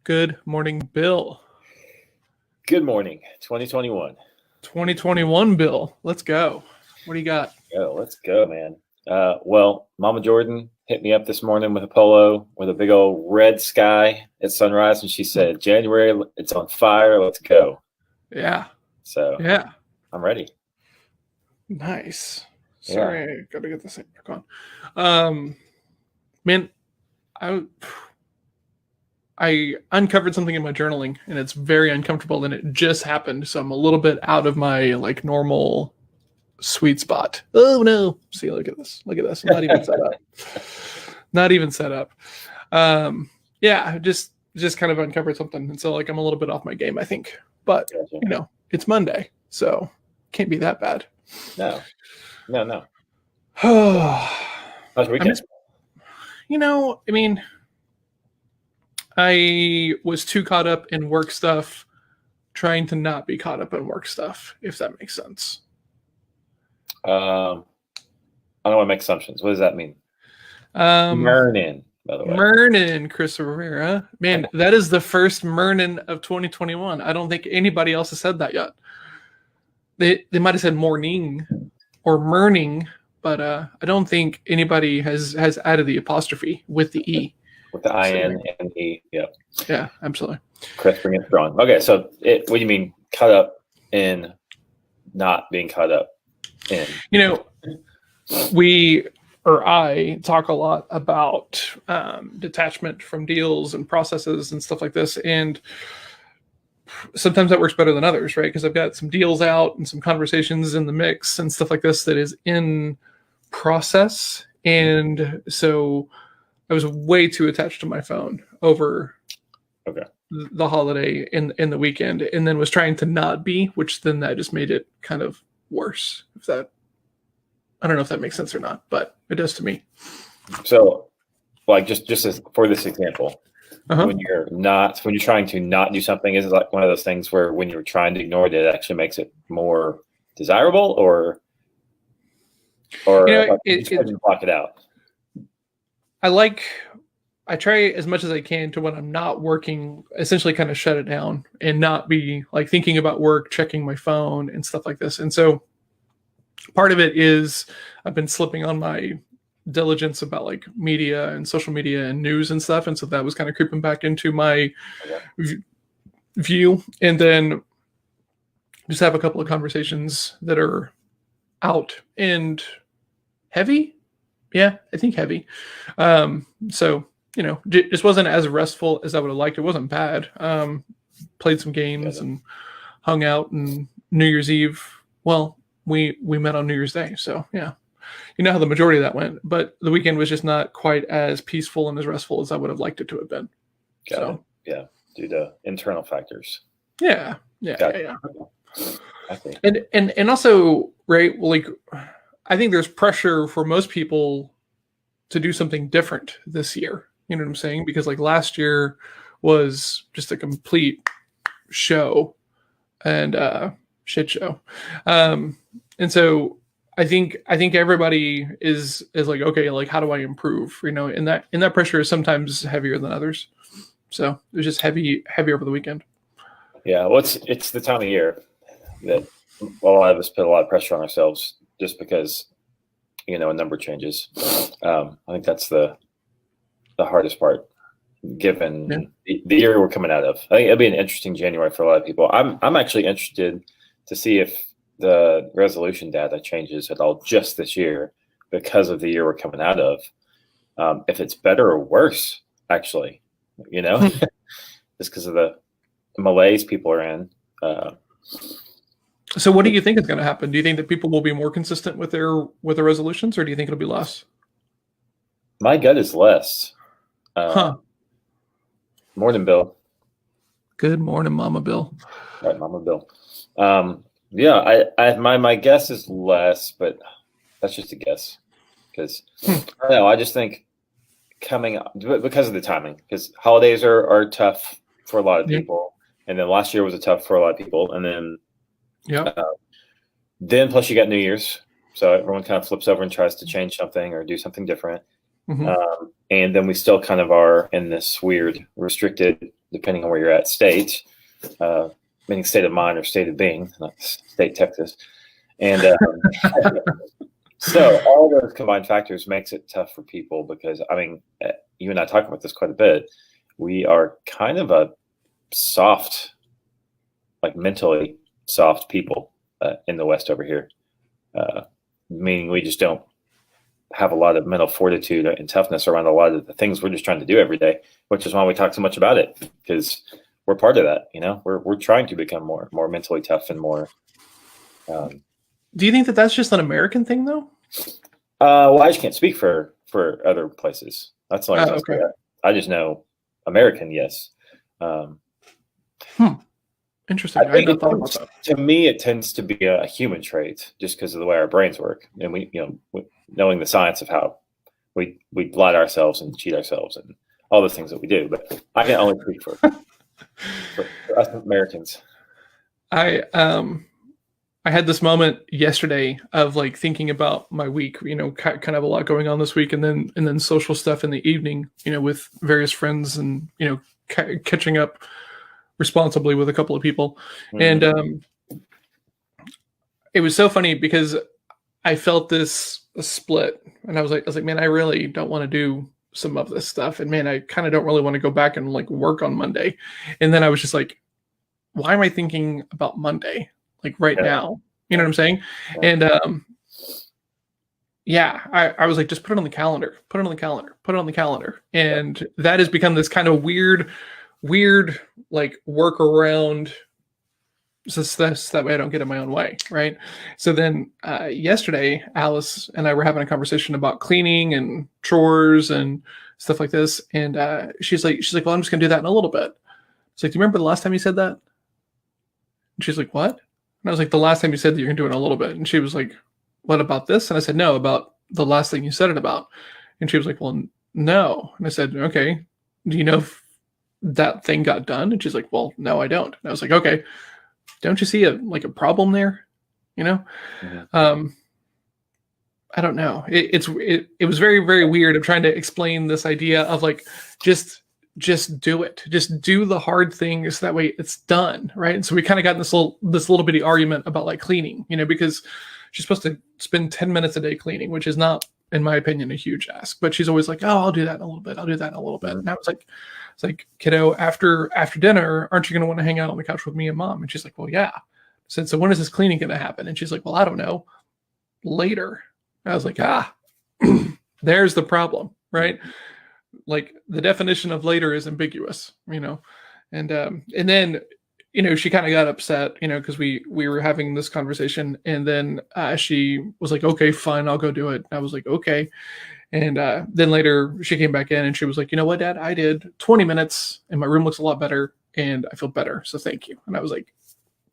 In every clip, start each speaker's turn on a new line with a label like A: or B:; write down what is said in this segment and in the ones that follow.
A: Good morning, Bill.
B: Good morning, 2021.
A: 2021, Bill. Let's go. What do you got?
B: Let's go, man. Well, Mama Jordan hit me up this morning with a polo with a big old red sky at sunrise, and she said, January, it's on fire. Let's go.
A: Yeah.
B: So,
A: Yeah.
B: I'm ready.
A: Nice. Sorry,
B: Yeah.
A: I gotta get this thing back on. Man, I uncovered something in my journaling, and it's very uncomfortable, and it just happened, so I'm a little bit out of my normal sweet spot. Oh no! See, look at this. Look at this. Not even set up. Not even set up. Yeah, just kind of uncovered something, and so I'm a little bit off my game, I think. But
B: Gotcha.
A: it's Monday, so can't be that bad.
B: No.
A: How's
B: your weekend?
A: I was too caught up in work stuff, trying to not be caught up in work stuff, if that makes sense.
B: I don't want to make assumptions. What does that mean? Mernin, by the way.
A: Mernin, Chris Rivera. Man, that is the first Mernin of 2021. I don't think anybody else has said that yet. They might have said morning or Merning, but I don't think anybody has added the apostrophe with the E.
B: With the IN and the E, yep.
A: Yeah, absolutely.
B: Chris, bring it strong. Okay, so what do you mean caught up in not being caught up in?
A: I talk a lot about detachment from deals and processes and stuff like this, and sometimes that works better than others, right? Because I've got some deals out and some conversations in the mix and stuff like this that is in process, and so I was way too attached to my phone over the holiday in the weekend, and then was trying to not be, which then that just made it kind of worse. I don't know if that makes sense or not, but it does to me.
B: So, just as for this example, when you're trying to not do something, is it like one of those things where when you're trying to ignore it, it actually makes it more desirable, or you try to block it out?
A: I try as much as I can to, when I'm not working, essentially kind of shut it down and not be thinking about work, checking my phone and stuff like this. And so part of it is I've been slipping on my diligence about media and social media and news and stuff. And so that was kind of creeping back into my view. And then just have a couple of conversations that are out and heavy. Yeah, I think heavy. So, just wasn't as restful as I would have liked. It wasn't bad. Played some games and hung out, and New Year's Eve, well, we met on New Year's Day. So, yeah, you know how the majority of that went. But the weekend was just not quite as peaceful and as restful as I would have liked it to have been.
B: Got it. Yeah, due to internal factors.
A: Yeah.
B: I think.
A: And also, right, I think there's pressure for most people to do something different this year. You know what I'm saying? Because last year was just a complete show and shit show. And so I think everybody is okay, how do I improve? And that pressure is sometimes heavier than others. So it was just heavy over the weekend.
B: Yeah, well, it's the time of year that a lot of us put a lot of pressure on ourselves just because a number changes. I think that's the hardest part, given the year we're coming out of. I think it'll be an interesting January for a lot of people. I'm actually interested to see if the resolution data changes at all just this year because of the year we're coming out of. If it's better or worse, actually, just because of the malaise people are in.
A: So what do you think is going to happen? Do you think that people will be more consistent with their resolutions, or do you think it'll be less?
B: My gut is less. Morning, Bill.
A: Good morning, Mama Bill.
B: All right, Mama Bill. Yeah, my guess is less, but that's just a guess because I don't know. I just think coming up because of the timing, because holidays are tough for a lot of people, and then last year was tough for a lot of people, and then. Then plus you got New Year's, so everyone kind of flips over and tries to change something or do something different. And then we still kind of are in this weird restricted depending on where you're at, state, meaning state of mind or state of being, not state Texas. And so all those combined factors makes it tough for people because, I mean, you and I talk about this quite a bit. We are kind of a soft, like mentally soft people in the West over here, meaning we just don't have a lot of mental fortitude and toughness around a lot of the things we're just trying to do every day, which is why we talk so much about it, because we're part of that. You know, we're trying to become more mentally tough and more.
A: Do you think that that's just an American thing, though?
B: Well, I just can't speak for other places. That's all
A: okay.
B: I just know American, yes.
A: Interesting. I hadn't thought about that.
B: To me, it tends to be a human trait, just because of the way our brains work, and we, knowing the science of how we lie to ourselves and cheat ourselves and all the things that we do. But I can only speak for us Americans.
A: I had this moment yesterday of like thinking about my week, kind of a lot going on this week, and then social stuff in the evening, with various friends and, catching up responsibly with a couple of people. Mm-hmm. And it was so funny because I felt this split, and I was like, man, I really don't want to do some of this stuff. And man, I kind of don't really want to go back and like work on Monday. And then I was just like, why am I thinking about Monday? Like right now, you know what I'm saying? And I was like, just put it on the calendar, put it on the calendar, put it on the calendar. And that has become this kind of weird like workaround success, that way I don't get in my own way, right? So then yesterday, Alice and I were having a conversation about cleaning and chores and stuff like this. And she's like, well, I'm just gonna do that in a little bit. It's like, do you remember the last time you said that? And she's like, what? And I was like, the last time you said that you're going to do it in a little bit. And she was like, what about this? And I said, no, about the last thing you said it about. And she was like, well, no. And I said, okay, do you know if that thing got done? And she's like, well, no, I don't. And I was like, okay, don't you see a problem there? Mm-hmm. I don't know. It was very, very weird. I'm trying to explain this idea of like, just do it. Just do the hard things. That way it's done. Right. And so we kind of got in this little bitty argument about like cleaning, because she's supposed to spend 10 minutes a day cleaning, which is not, in my opinion, a huge ask, but she's always like, oh, I'll do that in a little bit. I'll do that in a little bit. And I was like, it's like, kiddo, after dinner, aren't you going to want to hang out on the couch with me and mom? And she's like, well, yeah. I said, so when is this cleaning going to happen? And she's like, well, I don't know. Later. I was like, there's the problem. Right. Like the definition of later is ambiguous, and then, she kind of got upset, because we were having this conversation, and then she was like, okay, fine, I'll go do it. And I was like, okay. And then later she came back in and she was like, you know what, Dad, I did 20 minutes and my room looks a lot better and I feel better. So thank you. And I was like,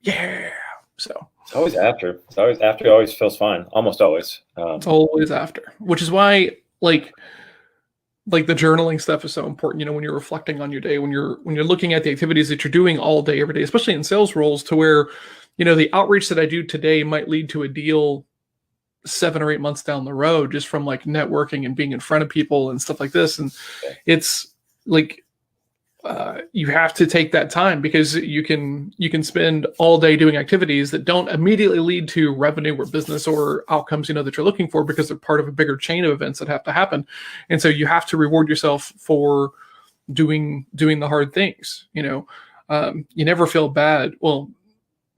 A: yeah. So
B: it's always after. It always feels fine. Almost always.
A: It's always after, which is why like the journaling stuff is so important, when you're reflecting on your day, when you're looking at the activities that you're doing all day, every day, especially in sales roles, to where, the outreach that I do today might lead to a deal 7 or 8 months down the road, just from like networking and being in front of people and stuff like this. And it's like, you have to take that time, because you can spend all day doing activities that don't immediately lead to revenue or business or outcomes, that you're looking for, because they're part of a bigger chain of events that have to happen. And so you have to reward yourself for doing the hard things. You never feel bad. Well,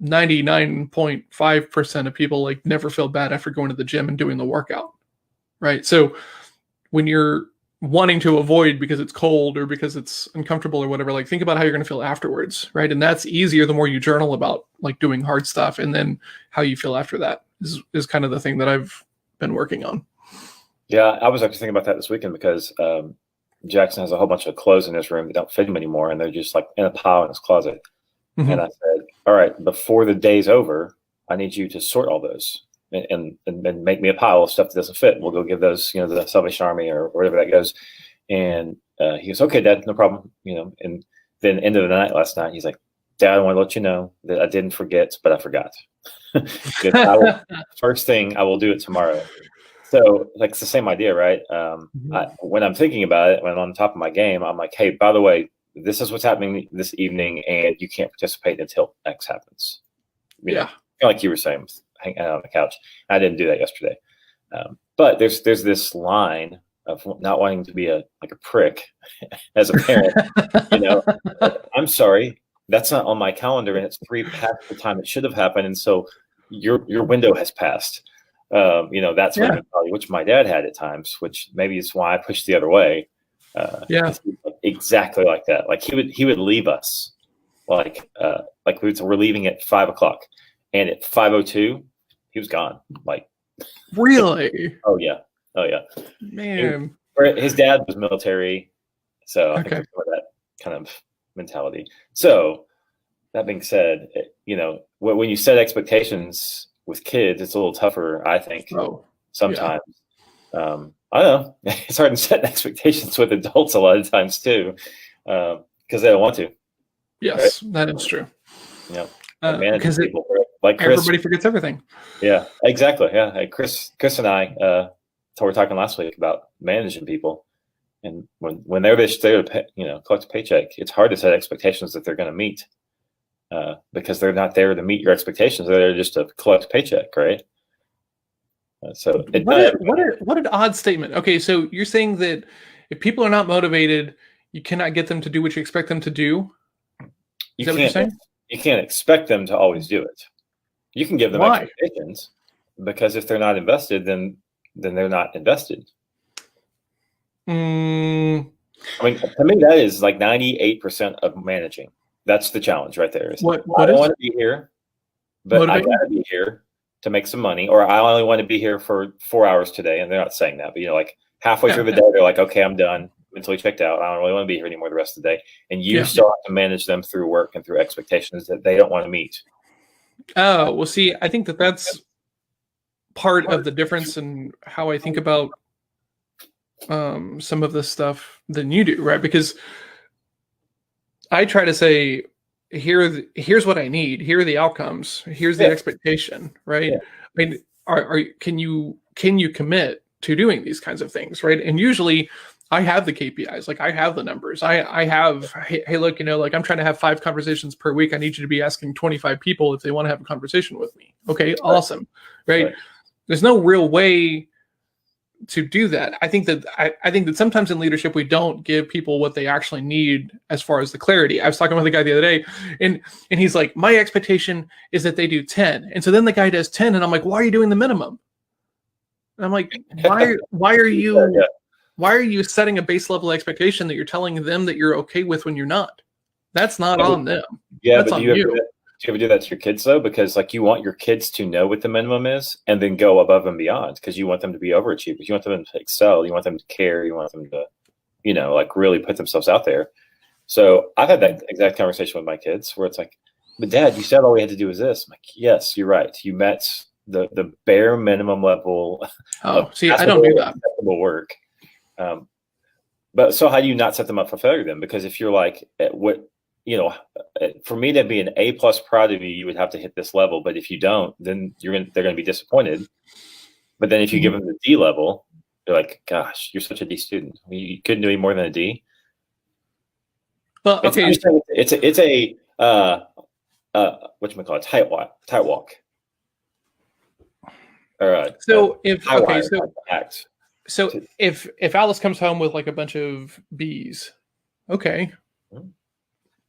A: 99.5% of people like never feel bad after going to the gym and doing the workout. Right. So when you're wanting to avoid because it's cold or because it's uncomfortable or whatever, like think about how you're going to feel afterwards, right? And that's easier the more you journal about like doing hard stuff, and then how you feel after that is kind of the thing that I've been working on.
B: Yeah, I was actually thinking about that this weekend, because Jackson has a whole bunch of clothes in his room that don't fit him anymore, and they're just like in a pile in his closet. Mm-hmm. And I said, all right, before the day's over, I need you to sort all those and make me a pile of stuff that doesn't fit. We'll go give those, to the Salvation Army or wherever that goes. And he goes, okay, Dad, no problem. And then end of the night last night, he's like, Dad, I want to let you know that I didn't forget, but I forgot. First thing, I will do it tomorrow. So like, it's the same idea, right? When I'm thinking about it, when I'm on top of my game, I'm like, hey, by the way, this is what's happening this evening, and you can't participate until X happens. You know,
A: Yeah.
B: kind of like you were saying, hang out on the couch. I didn't do that yesterday. But there's this line of not wanting to be a prick as a parent. You know, I'm sorry, that's not on my calendar, and it's 3 past the time it should have happened, and so your window has passed. You know, that's what mentality, which my dad had at times, which maybe is why I pushed the other way. Exactly like that. Like he would leave us, like we're leaving at 5 o'clock, and at 5:02, he was gone. Like,
A: really?
B: oh yeah,
A: Man.
B: His dad was military, so I think there's some of that kind of mentality. So that being said, you know, when you set expectations with kids, it's a little tougher, I think. Sometimes. I don't know. It's hard to set expectations with adults a lot of times too, because they don't want to.
A: Yes, right? That is true.
B: Yeah,
A: because
B: people like Chris,
A: everybody forgets everything.
B: Yeah, exactly. Yeah, hey, Chris and I, we were talking last week about managing people, and when they're just there to collect a paycheck, it's hard to set expectations that they're going to meet, because they're not there to meet your expectations. They're there just to collect a paycheck, right? So
A: what an odd statement. Okay, so you're saying that if people are not motivated, you cannot get them to do what you expect them to do? Is that what you're saying?
B: You can't expect them to always do it. You can give them expectations, because if they're not invested, then they're not invested. I mean, to me, that is like 98% of managing. That's the challenge right there. I don't want to be here, but I got to be here to make some money, or I only want to be here for 4 hours today. And they're not saying that, but like halfway through the day, they're like, okay, I'm done. Mentally checked out. I don't really want to be here anymore the rest of the day. And you still have to manage them through work and through expectations that they don't want to meet.
A: Oh, well, see, I think that's part of the difference in how I think about some of this stuff than you do, right? Because I try to say, here's what I need. Here are the outcomes. Here's the expectation, right? I mean, can you commit to doing these kinds of things, right? And usually I have the KPIs, like I have the numbers. I have, hey, look, like I'm trying to have 5 conversations per week. I need you to be asking 25 people if they want to have a conversation with me. Okay, awesome, right? There's no real way to do that. I think that sometimes in leadership we don't give people what they actually need as far as the clarity. I was talking with a guy the other day, and he's like, my expectation is that they do 10, and so then the guy does 10, and I'm like, why are you doing the minimum? And I'm like, why are you? Why are you setting a base level expectation that you're telling them that you're okay with when you're not? That's not on them.
B: Yeah,
A: that's on you.
B: Do you ever do that to your kids though? Because like you want your kids to know what the minimum is and then go above and beyond, because you want them to be overachievers. You want them to excel. You want them to care. You want them to, like really put themselves out there. So I've had that exact conversation with my kids where it's like, but Dad, you said all we had to do was this. I'm like, yes, you're right. You met the bare minimum level.
A: Oh, see, I don't do that.
B: Acceptable work. But so how do you not set them up for failure then? Because if you're like, for me to be an A+ proud of you, you would have to hit this level. But if you don't, then they're going to be disappointed. But then if you give them the D level, they're like, gosh, you're such a D student. You couldn't do any more than a D.
A: Well, okay.
B: It's a whatchamacallit, tight walk. Or
A: So if Alice comes home with like a bunch of B's, okay,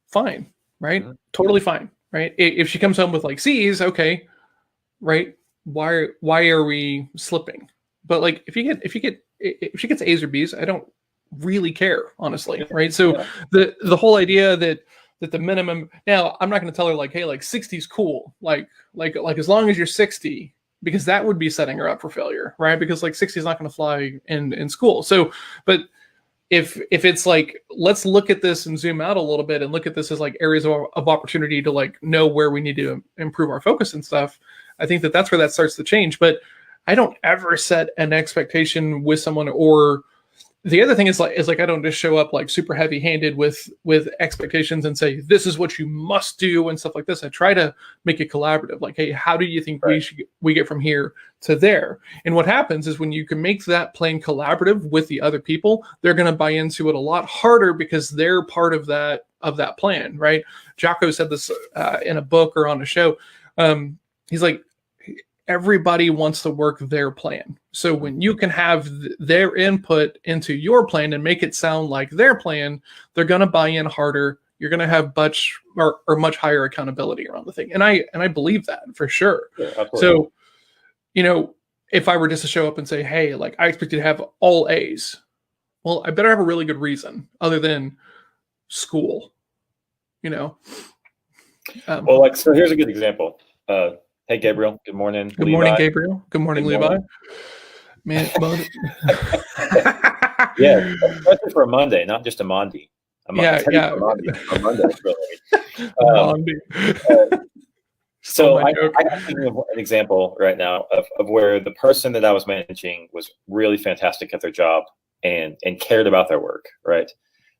A: fine, right? Totally fine, right? If she comes home with like C's, okay, right? Why are we slipping? But like if she gets A's or B's, I don't really care, honestly, right? So the whole idea that the minimum, now I'm not going to tell her like, hey, like 60 is cool, like as long as you're 60. Because that would be setting her up for failure, right? Because like 60 is not going to fly in school. So, but if it's like, let's look at this and zoom out a little bit and look at this as like areas of opportunity to like know where we need to improve our focus and stuff, I think that's where that starts to change. But I don't ever set an expectation with someone or the other thing is like I don't just show up like super heavy handed with expectations and say this is what you must do and stuff like this. I try to make it collaborative. Like, hey, how do you think we get from here to there? And what happens is when you can make that plan collaborative with the other people, they're going to buy into it a lot harder because they're part of that plan, right? Jocko said this in a book or on a show. He's like, everybody wants to work their plan. So when you can have their input into your plan and make it sound like their plan, they're going to buy in harder. You're going to have much higher accountability around the thing. And I believe that for sure. Yeah, so, if I were just to show up and say, hey, like I expect you to have all A's, well, I better have a really good reason other than school,
B: well, like, so here's a good example. Hey, Gabriel. Good morning.
A: Good morning, Gabriel. Good morning, Levi. Man,
B: yeah, especially for a Monday, not just a Monday.
A: Yeah.
B: A Monday, really. So I think of an example right now of where the person that I was managing was really fantastic at their job and cared about their work, right?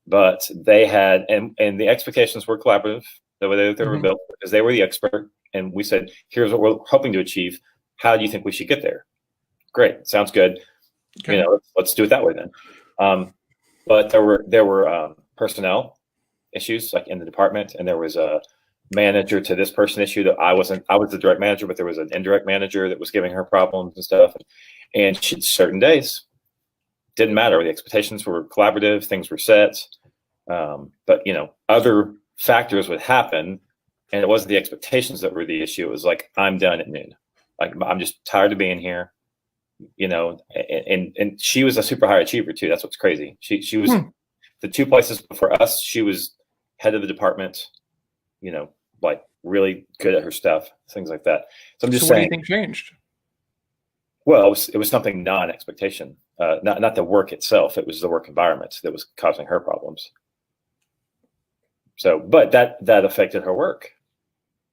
B: But they had, and the expectations were collaborative, the way they were built, because they were the expert. And we said, here's what we're hoping to achieve. How do you think we should get there? Great. Sounds good. Okay. Let's do it that way then. But there were personnel issues like in the department, and there was a manager to this person issue that I was the direct manager, but there was an indirect manager that was giving her problems and stuff. And certain days didn't matter. The expectations were collaborative, things were set. But other factors would happen. And it wasn't the expectations that were the issue. It was like, I'm done at noon. Like, I'm just tired of being here, and she was a super high achiever too. That's what's crazy. She was the two places before us. She was head of the department, like really good at her stuff, things like that. So I'm just saying.
A: What do you think changed?
B: Well, it was something non-expectation, not the work itself. It was the work environment that was causing her problems. So, but that affected her work.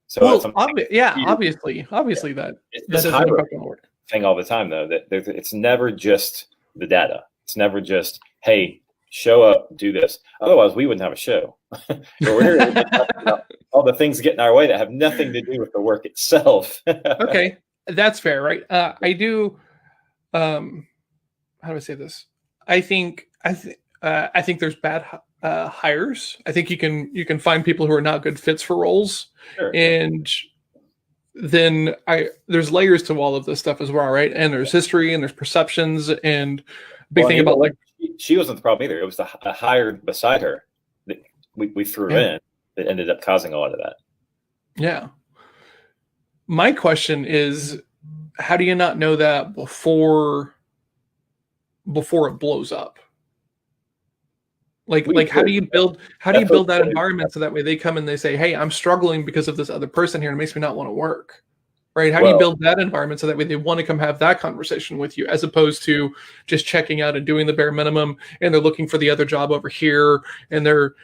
B: So
A: obviously that doesn't affect her work
B: thing all the time though. That it's never just the data. It's never just, hey, show up, do this. Otherwise, we wouldn't have a show. We're here to talk about all the things getting our way that have nothing to do with the work itself.
A: Okay, that's fair, right? I do. How do I say this? I think there's bad hires. I think you can find people who are not good fits for roles, sure. And then there's layers to all of this stuff as well, right? And there's history and there's perceptions and big thing about like
B: she wasn't the problem either. It was the hire beside her that we threw in that ended up causing a lot of that.
A: Yeah. My question is, how do you not know that before it blows up? Like how do you build that environment so that way they come and they say, hey, I'm struggling because of this other person here and it makes me not want to work, right? How do you build that environment so that way they want to come have that conversation with you as opposed to just checking out and doing the bare minimum and they're looking for the other job over here and they're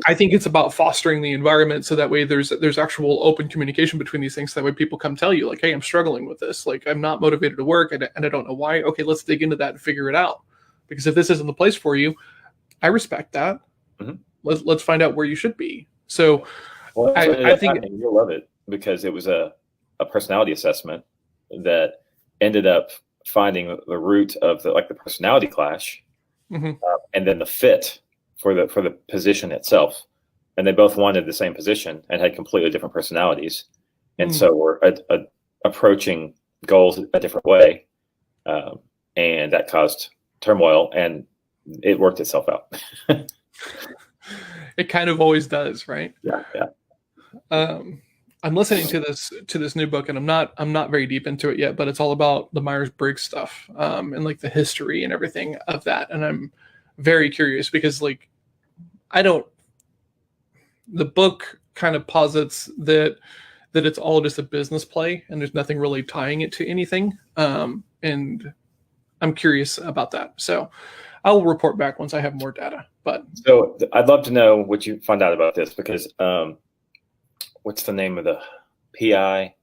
A: I think it's about fostering the environment so that way there's actual open communication between these things so that way people come tell you like, hey, I'm struggling with this, like I'm not motivated to work and I don't know why. Okay, let's dig into that and figure it out. Because if this isn't the place for you, I respect that. Mm-hmm. Let's find out where you should be. So I think
B: you'll love it because it was a personality assessment that ended up finding the root of the personality clash, and then the fit for the position itself. And they both wanted the same position and had completely different personalities, and so we're approaching goals a different way, and that caused turmoil, and it worked itself out.
A: It kind of always does, right?
B: Yeah.
A: I'm listening to this new book, and I'm not very deep into it yet, but it's all about the Myers-Briggs stuff, and like the history and everything of that. And I'm very curious because the book kind of posits that it's all just a business play and there's nothing really tying it to anything. And I'm curious about that. So I'll report back once I have more data. But
B: so I'd love to know what you find out about this because what's the name of the PI?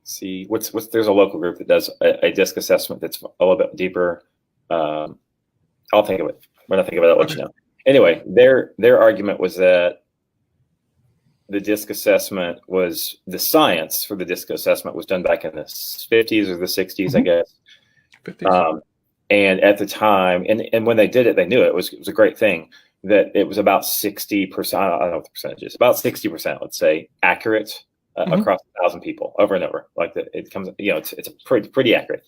B: see what's there's a local group that does a disc assessment that's a little bit deeper. I'll think of it. When I think about it, I'll let you know. Anyway, their argument was that the disc assessment was the science for the disc assessment was done back in the 50s or the 60s, I guess. 50s. And at the time, and when they did it, they knew it was a great thing, that it was about 60%. I don't know what the percentage is. About 60%, let's say, accurate across 1,000 people over and over. Like it comes, it's a pretty accurate.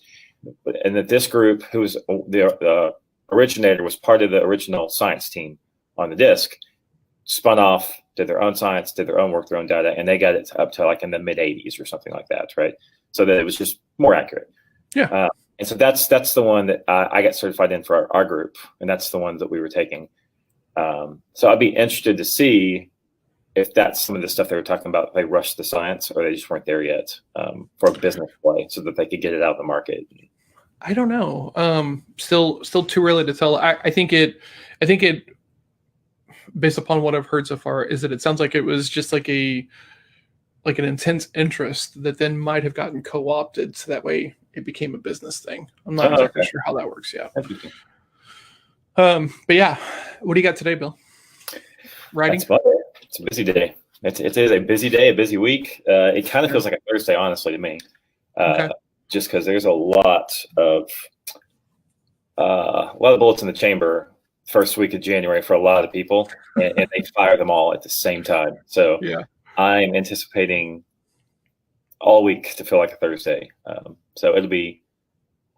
B: And that this group, who was the originator, was part of the original science team on the disc, spun off, did their own science, did their own work, their own data, and they got it up to like in the mid 80s or something like that, right? So that it was just more accurate.
A: Yeah.
B: And so that's the one that I got certified in for our group, and that's the one that we were taking. So I'd be interested to see if that's some of the stuff they were talking about. They rushed the science, or they just weren't there yet for a business play, so that they could get it out of the market.
A: I don't know. Still too early to tell. I think it, based upon what I've heard so far, is that it sounds like it was just like an intense interest that then might have gotten co-opted, so that way it became a business thing. I'm not exactly sure how that works. Yeah. But yeah, what do you got today, Bill? Writing?
B: It's a busy day. It is a busy day, a busy week. It kind of feels like a Thursday, honestly, to me. Just because there's a lot of bullets in the chamber first week of January for a lot of people, and they fire them all at the same time. So yeah, I'm anticipating all week to feel like a Thursday. So it'll be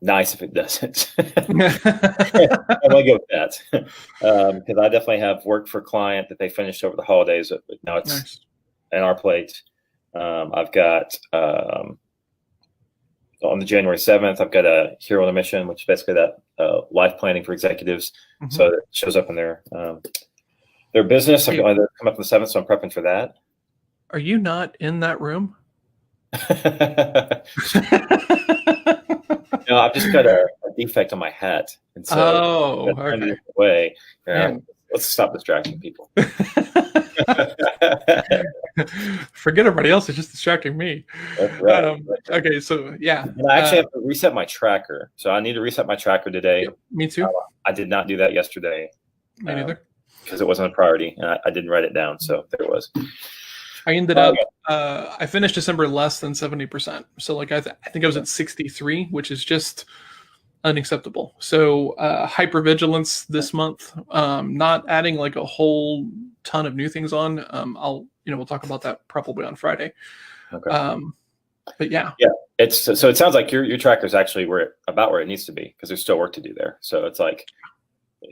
B: nice if it doesn't. I'm gonna go with that because I definitely have work for a client that they finished over the holidays, but now it's nice. In our plate. I've got on the January 7th, I've got a Hero on a Mission, which is basically that life planning for executives. So it shows up in their business. They're coming up on the 7th, so I'm prepping for that.
A: Are you not in that room?
B: No, I've just got a defect on my hat. And so okay. Way. Let's stop distracting people.
A: Forget everybody else is just distracting me.
B: That's right.
A: Okay, so yeah.
B: And I actually have to reset my tracker. So I need to reset my tracker today.
A: Yep, me too.
B: I did not do that yesterday.
A: Me neither.
B: Because it wasn't a priority, and I didn't write it down. So there it was.
A: I ended up, I finished December less than 70%. So like I think I was at 63, which is just unacceptable. So hypervigilance this month, not adding like a whole ton of new things on. We'll talk about that probably on Friday. Okay. But yeah.
B: So it sounds like your tracker is actually about where it needs to be, because there's still work to do there. So it's like,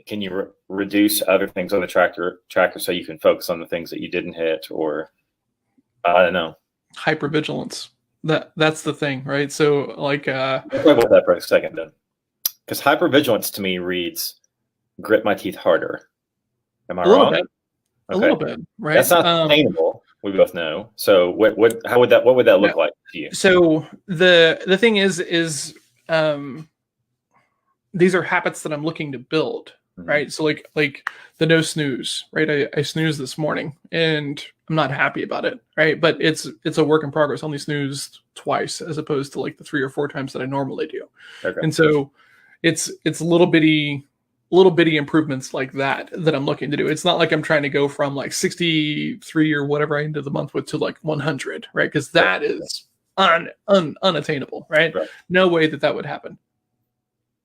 B: can you reduce other things on the tracker so you can focus on the things that you didn't hit, or I don't know.
A: Hypervigilance. That's the thing, right? So like
B: let's talk about that for a second then. Because hypervigilance to me reads grit my teeth harder. Am I wrong?
A: A little bit, right?
B: That's not sustainable. We both know. So what would that look like to you?
A: So the thing is these are habits that I'm looking to build, right? So like the no snooze, right? I snoozed this morning and I'm not happy about it, right? But it's a work in progress. I only snoozed twice as opposed to like the 3 or 4 times that I normally do. Okay. And so it's little bitty improvements like that I'm looking to do. It's not like I'm trying to go from like 63 or whatever I ended the month with to like 100, right? Because that is unattainable, right? No way that would happen.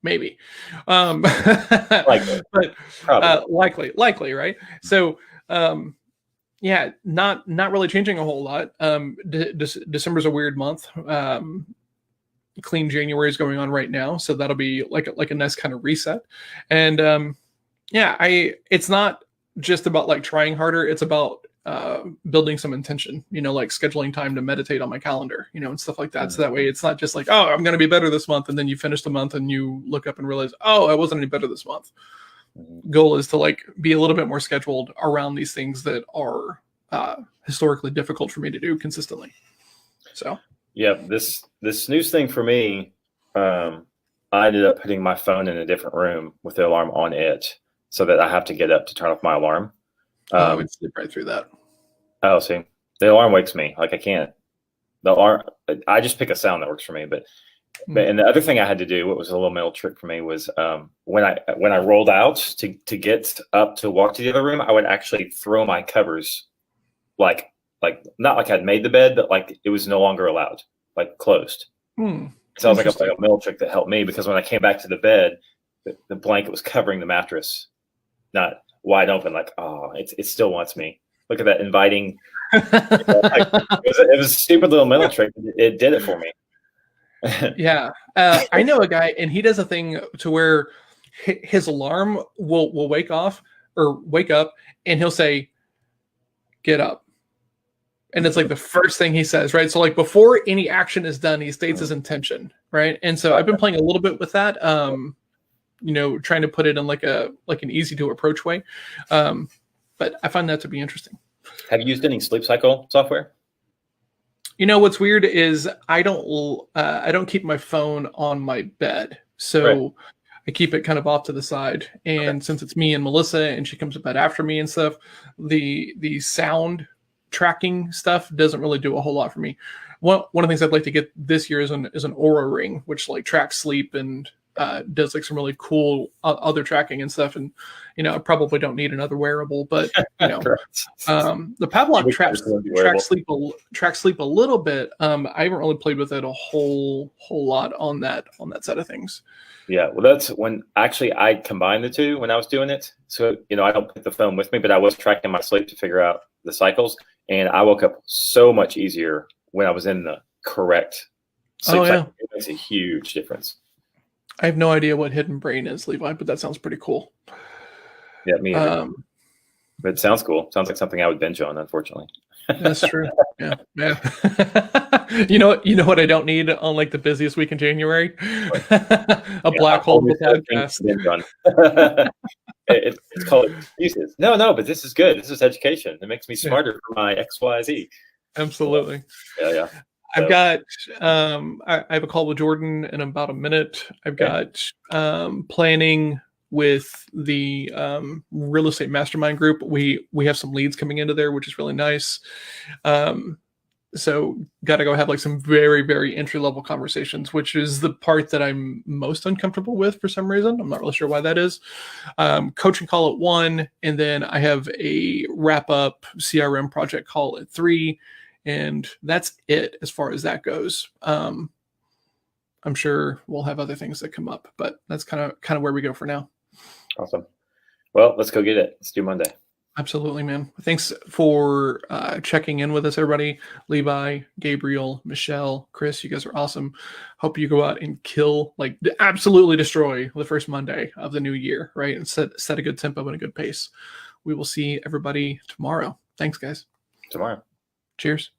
A: Maybe, likely, but likely, right? So, not really changing a whole lot. December's a weird month. Clean January is going on right now, so that'll be like a nice kind of reset. And it's not just about like trying harder. It's about building some intention, like scheduling time to meditate on my calendar, and stuff like that. So that way it's not just like, oh, I'm going to be better this month. And then you finish the month and you look up and realize, oh, I wasn't any better this month. Goal is to like be a little bit more scheduled around these things that are historically difficult for me to do consistently. So.
B: Yeah, this snooze thing for me, I ended up putting my phone in a different room with the alarm on it, so that I have to get up to turn off my alarm.
A: I would sleep right through that.
B: Oh, see, the alarm wakes me. Like I can't the alarm. I just pick a sound that works for me. But and the other thing I had to do, what was a little mental trick for me, was when I rolled out to get up to walk to the other room, I would actually throw my covers, like not like I'd made the bed, but like it was no longer allowed, like closed. So it was like a mental trick that helped me, because when I came back to the bed, the blanket was covering the mattress, not wide open. Like, oh, it still wants me. Look at that inviting. It was a stupid little mental trick. It did it for me.
A: Yeah. I know a guy, and he does a thing to where his alarm will wake up, and he'll say, "Get up." And it's like the first thing he says, right? So like before any action is done, he states his intention, right? And so I've been playing a little bit with that, trying to put it in like an easy to approach way. But I find that to be interesting.
B: Have you used any sleep cycle software?
A: What's weird is I don't keep my phone on my bed, so right. I keep it kind of off to the side. And since it's me and Melissa, and she comes to bed after me and stuff, the sound tracking stuff doesn't really do a whole lot for me. One of the things I'd like to get this year is an Aura ring, which like tracks sleep and does like some really cool other tracking and stuff. And I probably don't need another wearable, but the Pavlok tracks sleep a little bit. I haven't really played with it a whole lot on that side of things.
B: Yeah, well, that's when actually I combined the two when I was doing it. So I don't put the phone with me, but I was tracking my sleep to figure out the cycles, and I woke up so much easier when I was in the correct sleep cycle. It makes a huge difference.
A: I have no idea what Hidden Brain is, Levi, but that sounds pretty cool.
B: Yeah, me either. But it sounds cool. Sounds like something I would binge on, unfortunately.
A: That's true. Yeah. You know what I don't need on like the busiest week in January? A black hole of a podcast.
B: It's called excuses. No, but this is good. This is education. It makes me smarter for my XYZ.
A: Absolutely.
B: Yeah.
A: I've got I have a call with Jordan in about a minute. I've got planning with the real estate mastermind group. We have some leads coming into there, which is really nice. So got to go have like some very, very entry level conversations, which is the part that I'm most uncomfortable with for some reason. I'm not really sure why that is. Coaching call at 1, and then I have a wrap up CRM project call at 3. And that's it as far as that goes. I'm sure we'll have other things that come up, but that's kind of where we go for now.
B: Awesome. Well, let's go get it. Let's do Monday.
A: Absolutely, man. Thanks for checking in with us, everybody. Levi, Gabriel, Michelle, Chris, you guys are awesome. Hope you go out and kill, like absolutely destroy the first Monday of the new year, right? And set a good tempo and a good pace. We will see everybody tomorrow. Thanks, guys.
B: Tomorrow.
A: Cheers.